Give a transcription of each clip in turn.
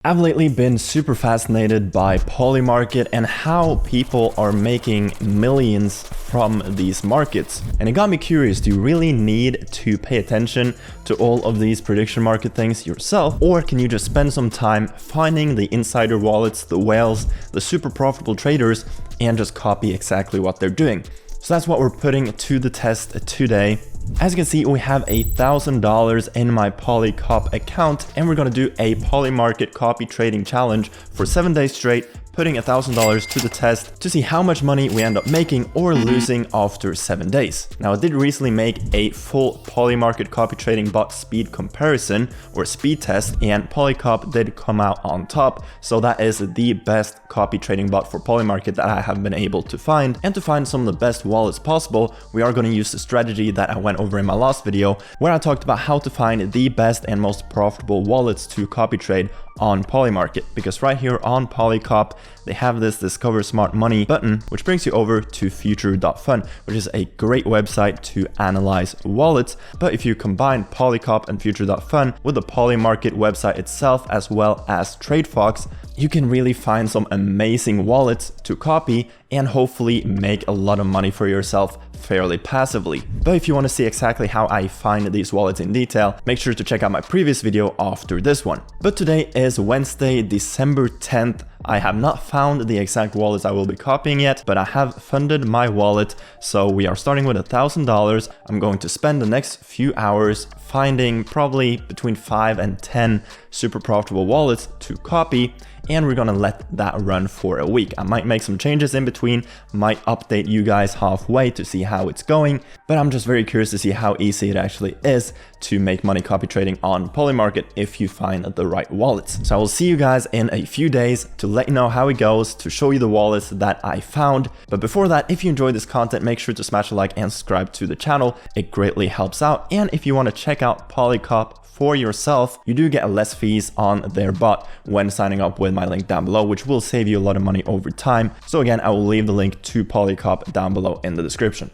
I've lately been super fascinated by Polymarket and how people are making millions from these markets. And it got me curious, do you really need to pay attention to all of these prediction market things yourself? Or can you just spend some time finding the insider wallets, the whales, the super profitable traders, and just copy exactly what they're doing? So that's what we're putting to the test today. As you can see, we have $1,000 in my Polycop account, and we're gonna do a Polymarket copy trading challenge for 7 days straight, putting $1,000 to the test to see how much money we end up making or losing after 7 days. Now, I did recently make a full Polymarket copy trading bot speed comparison or speed test, and Polycop did come out on top. So that is the best copy trading bot for Polymarket that I have been able to find. And to find some of the best wallets possible, we are going to use the strategy that I went over in my last video, where I talked about how to find the best and most profitable wallets to copy trade on Polymarket. Because right here on Polycop, they have this Discover Smart Money button, which brings you over to Future.Fun, which is a great website to analyze wallets. But if you combine Polycop and Future.Fun with the Polymarket website itself, as well as TradeFox, you can really find some amazing wallets to copy and hopefully make a lot of money for yourself fairly passively. But if you want to see exactly how I find these wallets in detail, make sure to check out my previous video after this one. But today is Wednesday, December 10th. I have not found the exact wallets I will be copying yet, but I have funded my wallet. So we are starting with $1,000. I'm going to spend the next few hours finding probably between 5 and 10 super profitable wallets to copy, and we're gonna let that run for a week. I might make some changes in between, might update you guys halfway to see how it's going, but I'm just very curious to see how easy it actually is to make money copy trading on Polymarket if you find the right wallets. So I will see you guys in a few days to let you know how it goes, to show you the wallets that I found. But before that, if you enjoyed this content, make sure to smash a like and subscribe to the channel. It greatly helps out. And if you want to check out Polycop for yourself, you do get less fees on their bot when signing up with my link down below, which will save you a lot of money over time. So again, I will leave the link to Polycop down below in the description.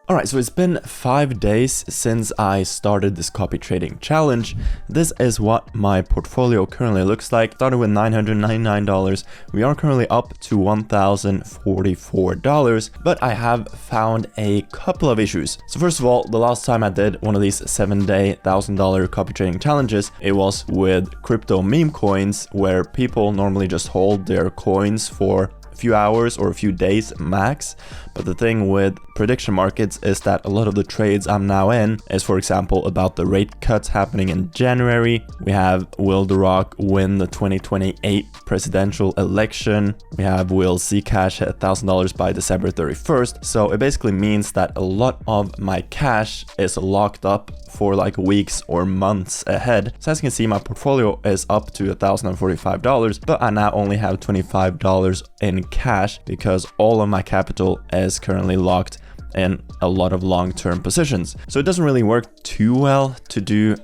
Alright, so it's been 5 days since I started this copy trading challenge. This is what my portfolio currently looks like. Started with $999. We are currently up to $1,044, but I have found a couple of issues. So first of all, the last time I did one of these 7-day $1,000 copy trading challenges, it was with crypto meme coins, where people normally just hold their coins for a few hours or a few days max. But the thing with prediction markets is that a lot of the trades I'm now in is, for example, about the rate cuts happening in January. We have will The Rock win the 2028 presidential election. We have will Zcash hit $1,000 by December 31st. So it basically means that a lot of my cash is locked up for like weeks or months ahead. So as you can see, my portfolio is up to $1,045, but I now only have $25 in cash because all of my capital is currently locked in a lot of long-term positions. So it doesn't really work too well to do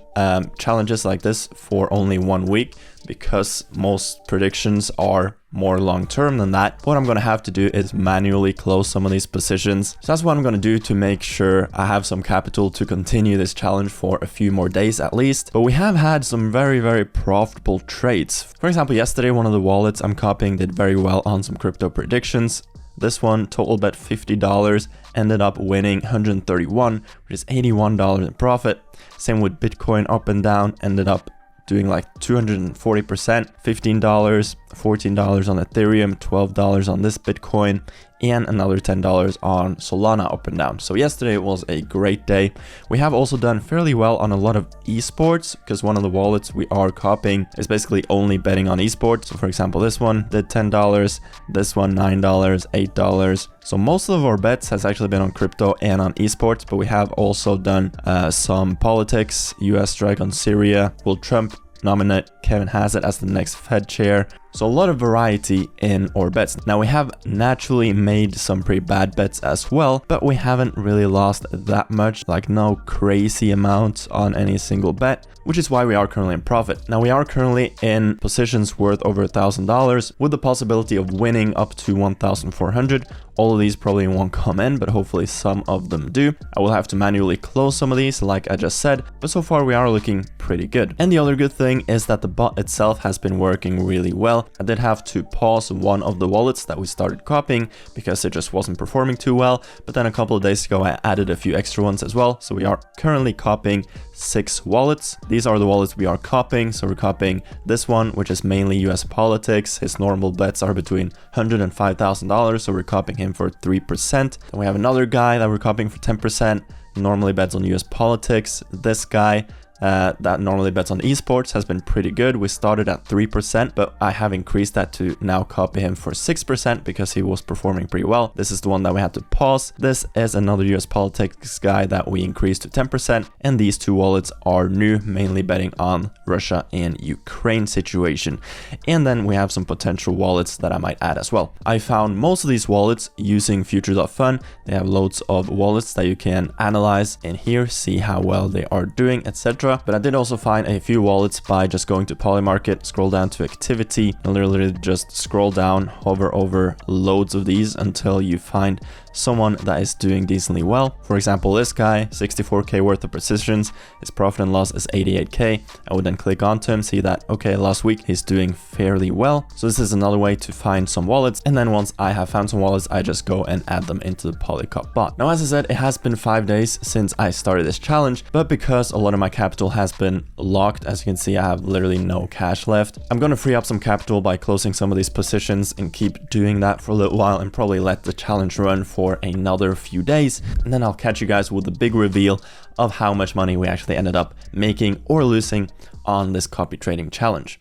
challenges like this for only 1 week, because most predictions are more long-term than that. What I'm gonna have to do is manually close some of these positions. So that's what I'm gonna do to make sure I have some capital to continue this challenge for a few more days at least. But we have had some very, very profitable trades. For example, yesterday, one of the wallets I'm copying did very well on some crypto predictions. This one, total bet $50, ended up winning 131, which is $81 in profit. Same with Bitcoin, up and down, ended up doing like 240%, $15, $14 on Ethereum, $12 on this Bitcoin, and another $10 on Solana, up and down. So yesterday was a great day. We have also done fairly well on a lot of esports, because one of the wallets we are copying is basically only betting on esports. So for example, this one did $10, this one $9, $8. So most of our bets has actually been on crypto and on esports, but we have also done some politics, US strike on Syria, will Trump nominate Kevin Hassett as the next Fed chair. So a lot of variety in our bets. Now we have naturally made some pretty bad bets as well, but we haven't really lost that much, like no crazy amounts on any single bet, which is why we are currently in profit. Now we are currently in positions worth over $1,000 with the possibility of winning up to 1,400. All of these probably won't come in, but hopefully some of them do. I will have to manually close some of these, like I just said, but so far we are looking pretty good. And the other good thing thing is that the bot itself has been working really well. I did have to pause one of the wallets that we started copying because it just wasn't performing too well, but then a couple of days ago I added a few extra ones as well. So we are currently copying 6 wallets. These are the wallets we are copying. So we're copying this one, which is mainly US politics. His normal bets are between $100 and $5,000, so we're copying him for 3%. And we have another guy that we're copying for 10%, normally bets on US politics. This guy that normally bets on esports has been pretty good. We started at 3%, but I have increased that to now copy him for 6% because he was performing pretty well. This is the one that we had to pause. This is another US politics guy that we increased to 10%, and these 2 wallets are new, mainly betting on Russia and Ukraine situation. And then we have some potential wallets that I might add as well. I found most of these wallets using future.fun. They have loads of wallets that you can analyze in here, see how well they are doing, etc. But I did also find a few wallets by just going to Polymarket, scroll down to activity, and literally just scroll down, hover over loads of these until you find someone that is doing decently well. For example, this guy, 64k worth of positions, his profit and loss is 88k. I would then click onto him, see that, okay, last week he's doing fairly well. So this is another way to find some wallets. And then once I have found some wallets, I just go and add them into the Polycop bot. Now, as I said, it has been 5 days since I started this challenge, but because a lot of my capital has been locked, as you can see, I have literally no cash left. I'm going to free up some capital by closing some of these positions and keep doing that for a little while and probably let the challenge run for another few days, and then I'll catch you guys with the big reveal of how much money we actually ended up making or losing on this copy trading challenge.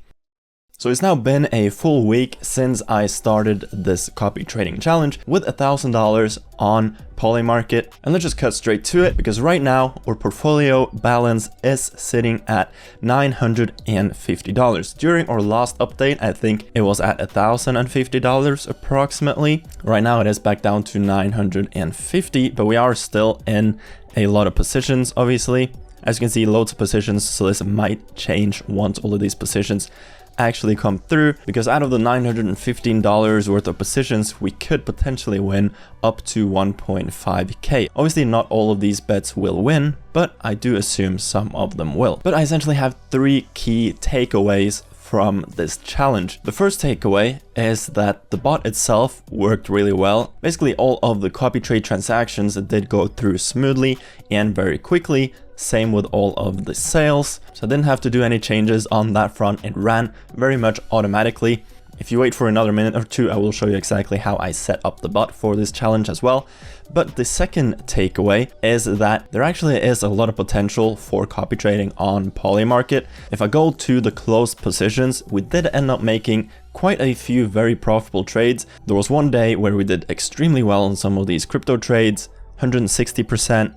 So it's now been a full week since I started this copy trading challenge with $1,000 on Polymarket. And let's just cut straight to it, because right now our portfolio balance is sitting at $950. During our last update, I think it was at $1,050 approximately. Right now it is back down to 950, but we are still in a lot of positions, obviously. As you can see, loads of positions, so this might change once all of these positions actually come through, because out of the $915 worth of positions, we could potentially win up to 1.5k. Obviously not all of these bets will win, but I do assume some of them will. But I essentially have 3 key takeaways from this challenge. The first takeaway is that the bot itself worked really well. Basically all of the copy trade transactions did go through smoothly and very quickly. Same with all of the sales. So I didn't have to do any changes on that front. It ran very much automatically. If you wait for another minute or two, I will show you exactly how I set up the bot for this challenge as well. But the second takeaway is that there actually is a lot of potential for copy trading on Polymarket. If I go to the closed positions, we did end up making quite a few very profitable trades. There was one day where we did extremely well on some of these crypto trades. 160%,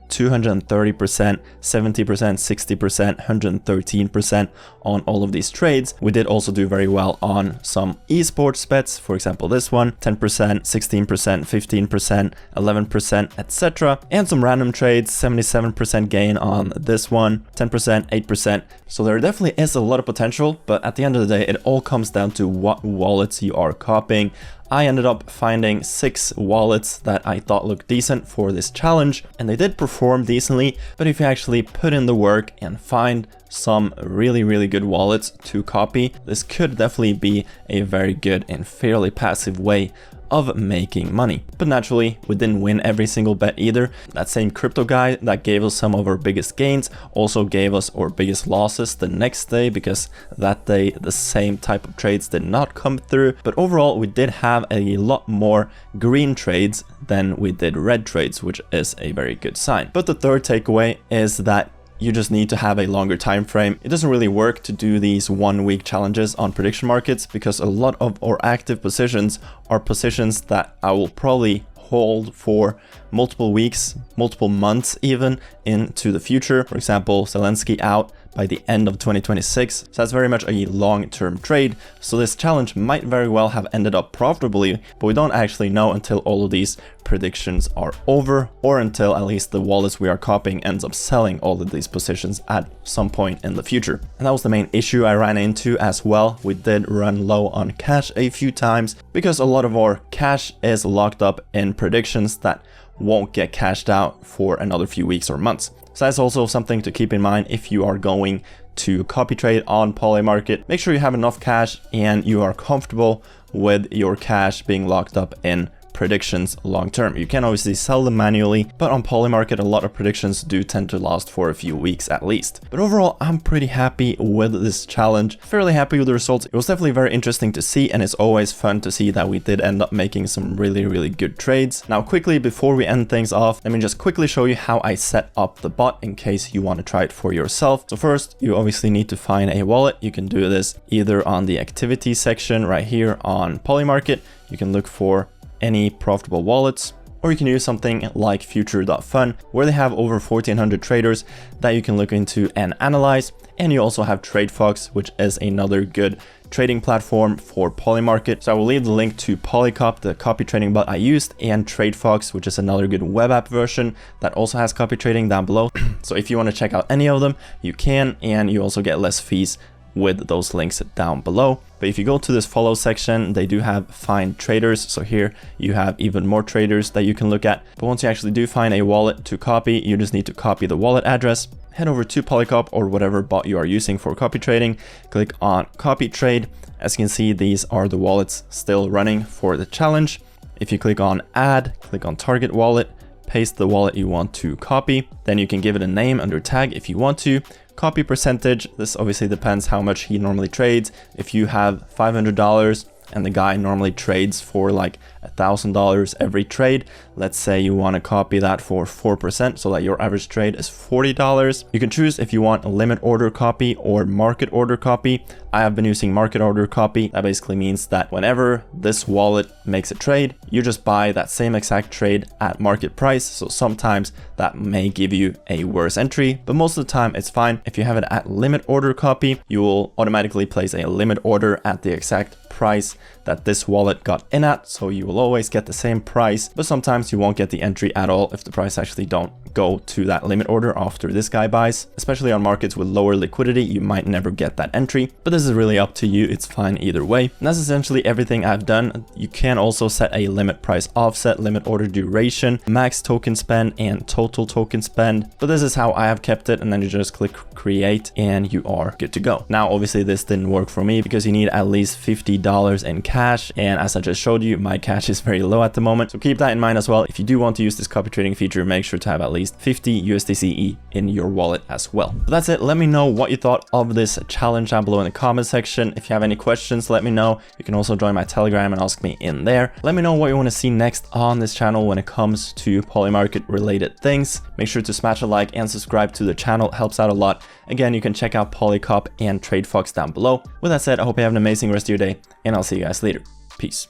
230%, 70%, 60%, 113% on all of these trades. We did also do very well on some esports bets, for example this one, 10%, 16%, 15%, 11%, etc. And some random trades, 77% gain on this one, 10%, 8%. So there definitely is a lot of potential, but at the end of the day, it all comes down to what wallets you are copying. I ended up finding 6 wallets that I thought looked decent for this challenge, and they did perform decently. But if you actually put in the work and find some really good wallets to copy, this could definitely be a very good and fairly passive way of making money. But naturally, we didn't win every single bet either. That same crypto guy that gave us some of our biggest gains also gave us our biggest losses the next day, because that day the same type of trades did not come through. But overall, we did have a lot more green trades than we did red trades, which is a very good sign. But the third takeaway is that you just need to have a longer time frame. It doesn't really work to do these 1 week challenges on prediction markets, because a lot of our active positions are positions that I will probably hold for multiple weeks, multiple months even into the future. For example, Zelensky out by the end of 2026. So that's very much a long-term trade. So this challenge might very well have ended up profitably, but we don't actually know until all of these predictions are over, or until at least the wallets we are copying ends up selling all of these positions at some point in the future. And that was the main issue I ran into as well. We did run low on cash a few times, because a lot of our cash is locked up in predictions that won't get cashed out for another few weeks or months. So that's also something to keep in mind if you are going to copy trade on Polymarket. Make sure you have enough cash and you are comfortable with your cash being locked up in predictions long term. You can obviously sell them manually, but on Polymarket a lot of predictions do tend to last for a few weeks at least. But overall, I'm pretty happy with this challenge, fairly happy with the results. It was definitely very interesting to see, and it's always fun to see that we did end up making some really good trades. Now quickly, before we end things off, let me just quickly show you how I set up the bot in case you want to try it for yourself. So first, you obviously need to find a wallet. You can do this either on the activity section right here on Polymarket. You can look for any profitable wallets, or you can use something like Future.Fun, where they have over 1400 traders that you can look into and analyze. And you also have TradeFox, which is another good trading platform for Polymarket. So I will leave the link to Polycop, the copy trading bot I used, and TradeFox, which is another good web app version that also has copy trading, down below. So if you want to check out any of them, you can, and you also get less fees with those links down below. But if you go to this follow section, they do have find traders. So here you have even more traders that you can look at. But once you actually do find a wallet to copy, you just need to copy the wallet address, head over to Polycop or whatever bot you are using for copy trading, click on copy trade. As you can see, these are the wallets still running for the challenge. If you click on add, click on target wallet, paste the wallet you want to copy, then you can give it a name under tag if you want to. Copy percentage, this obviously depends how much he normally trades. If you have $500 and the guy normally trades for like $1,000 every trade, let's say you want to copy that for 4% so that your average trade is $40. You can choose if you want a limit order copy or market order copy. I have been using market order copy. That basically means that whenever this wallet makes a trade, you just buy that same exact trade at market price. So sometimes that may give you a worse entry, but most of the time it's fine. If you have it at limit order copy, you will automatically place a limit order at the exact price that this wallet got in at, so you will always get the same price, but sometimes you won't get the entry at all if the price actually don't go to that limit order after this guy buys. Especially on markets with lower liquidity, you might never get that entry, but this is really up to you. It's fine either way. And that's essentially everything I've done. You can also set a limit price offset, limit order duration, max token spend, and total token spend, but this is how I have kept it. And then you just click create and you are good to go. Now obviously this didn't work for me because you need at least $50 in cash, and as I just showed you, my cash is very low at the moment, so keep that in mind as well. If you do want to use this copy trading feature, make sure to have at least 50 USDCE in your wallet as well. But that's it. Let me know what you thought of this challenge down below in the comment section. If you have any questions, let me know. You can also join my Telegram and ask me in there. Let me know what you want to see next on this channel when it comes to Polymarket related things. Make sure to smash a like and subscribe to the channel. It helps out a lot. Again, you can check out Polycop and TradeFox down below. With that said, I hope you have an amazing rest of your day, and I'll see you guys later. Peace.